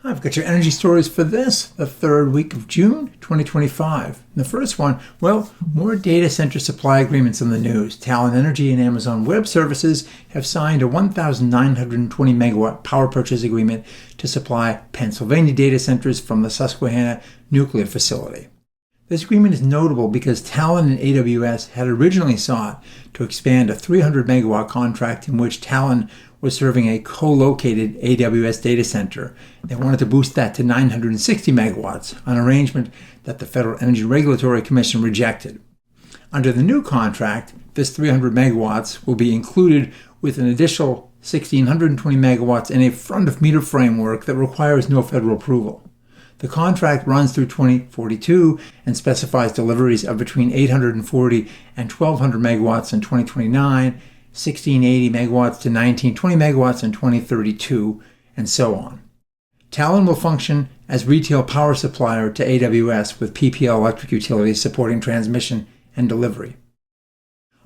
I've got your energy stories for the third week of June 2025. The first one, more data center supply agreements in the news. Talen Energy and Amazon Web Services have signed a 1,920 megawatt power purchase agreement to supply Pennsylvania data centers from the Susquehanna nuclear facility. This agreement is notable because Talen and AWS had originally sought to expand a 300 megawatt contract in which Talen was serving a co-located AWS data center. They wanted to boost that to 960 megawatts, an arrangement that the Federal Energy Regulatory Commission rejected. Under the new contract, this 300 megawatts will be included with an additional 1,620 megawatts in a front-of-meter framework that requires no federal approval. The contract runs through 2042 and specifies deliveries of between 840 and 1,200 megawatts in 2029, 1,680 megawatts to 1,920 megawatts in 2032, and so on. Talen will function as retail power supplier to AWS with PPL electric utilities supporting transmission and delivery.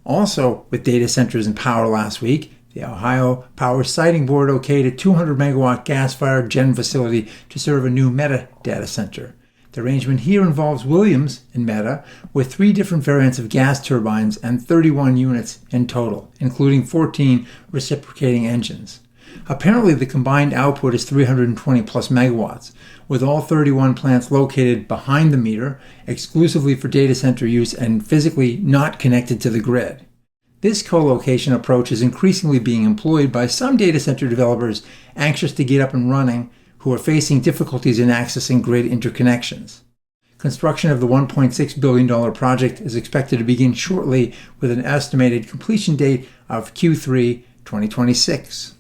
Also, with data centers and power last week, the Ohio Power Siting Board okayed a 200 megawatt gas-fired gen facility to serve a new Meta data center. The arrangement here involves Williams and Meta with 3 different variants of gas turbines and 31 units in total, including 14 reciprocating engines. Apparently, the combined output is 320 plus megawatts, with all 31 plants located behind the meter, exclusively for data center use and physically not connected to the grid. This co-location approach is increasingly being employed by some data center developers anxious to get up and running who are facing difficulties in accessing grid interconnections. Construction of the $1.6 billion project is expected to begin shortly with an estimated completion date of Q3 2026.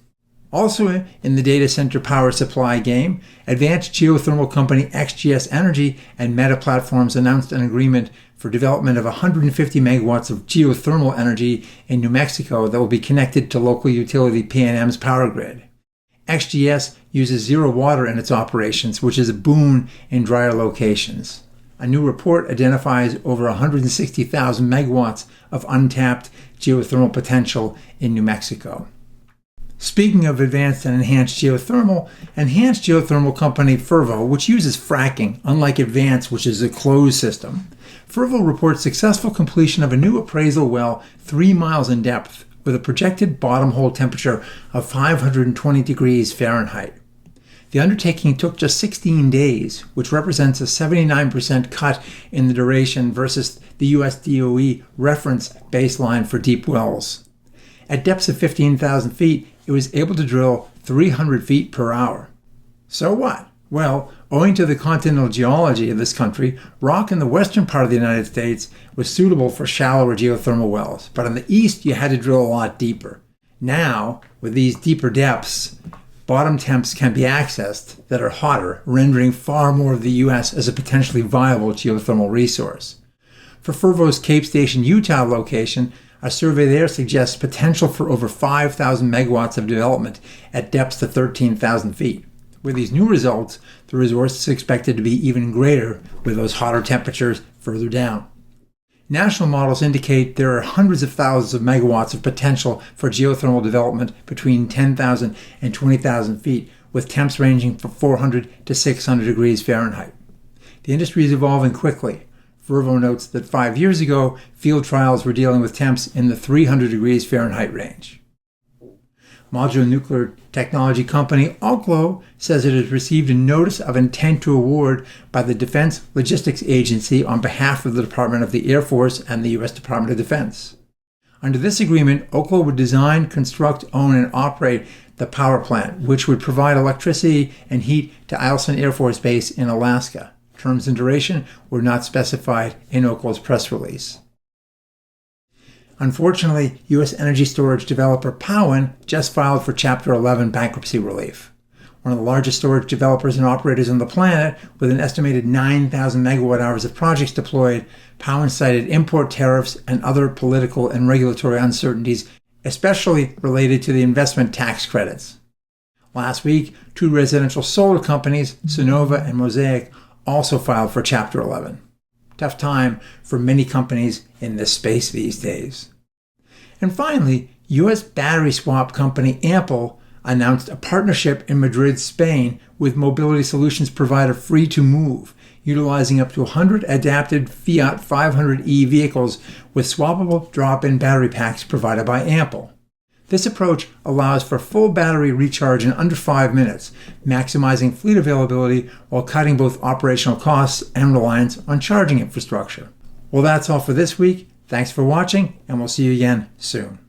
Also in the data center power supply game, advanced geothermal company XGS Energy and Meta Platforms announced an agreement for development of 150 megawatts of geothermal energy in New Mexico that will be connected to local utility PNM's power grid. XGS uses zero water in its operations, which is a boon in drier locations. A new report identifies over 160,000 megawatts of untapped geothermal potential in New Mexico. Speaking of advanced and enhanced geothermal company Fervo, which uses fracking, unlike Advanced, which is a closed system, Fervo reports successful completion of a new appraisal well 3 miles in depth with a projected bottom hole temperature of 520 degrees Fahrenheit. The undertaking took just 16 days, which represents a 79% cut in the duration versus the US DOE reference baseline for deep wells. At depths of 15,000 feet, it was able to drill 300 feet per hour. So what? Well, owing to the continental geology of this country, rock in the western part of the United States was suitable for shallower geothermal wells, but in the east you had to drill a lot deeper. Now, with these deeper depths, bottom temps can be accessed that are hotter, rendering far more of the U.S. as a potentially viable geothermal resource. For Fervo's Cape Station, Utah location, a survey there suggests potential for over 5,000 megawatts of development at depths to 13,000 feet. With these new results, the resource is expected to be even greater with those hotter temperatures further down. National models indicate there are hundreds of thousands of megawatts of potential for geothermal development between 10,000 and 20,000 feet, with temps ranging from 400 to 600 degrees Fahrenheit. The industry is evolving quickly. Fervo notes that 5 years ago, field trials were dealing with temps in the 300 degrees Fahrenheit range. Modular nuclear technology company Oklo says it has received a notice of intent to award by the Defense Logistics Agency on behalf of the Department of the Air Force and the U.S. Department of Defense. Under this agreement, Oklo would design, construct, own, and operate the power plant, which would provide electricity and heat to Eielson Air Force Base in Alaska. Terms and duration were not specified in Oklo's press release. Unfortunately, U.S. energy storage developer Powin just filed for Chapter 11 bankruptcy relief. One of the largest storage developers and operators on the planet, with an estimated 9,000 megawatt hours of projects deployed, Powin cited import tariffs and other political and regulatory uncertainties, especially related to the investment tax credits. Last week, 2 residential solar companies, Sonova and Mosaic, also filed for Chapter 11. Tough time for many companies in this space these days. And finally, U.S. battery swap company Ample announced a partnership in Madrid, Spain, with mobility solutions provider Free2Move, utilizing up to 100 adapted Fiat 500e vehicles with swappable drop-in battery packs provided by Ample. This approach allows for full battery recharge in under 5 minutes, maximizing fleet availability while cutting both operational costs and reliance on charging infrastructure. Well, that's all for this week. Thanks for watching, and we'll see you again soon.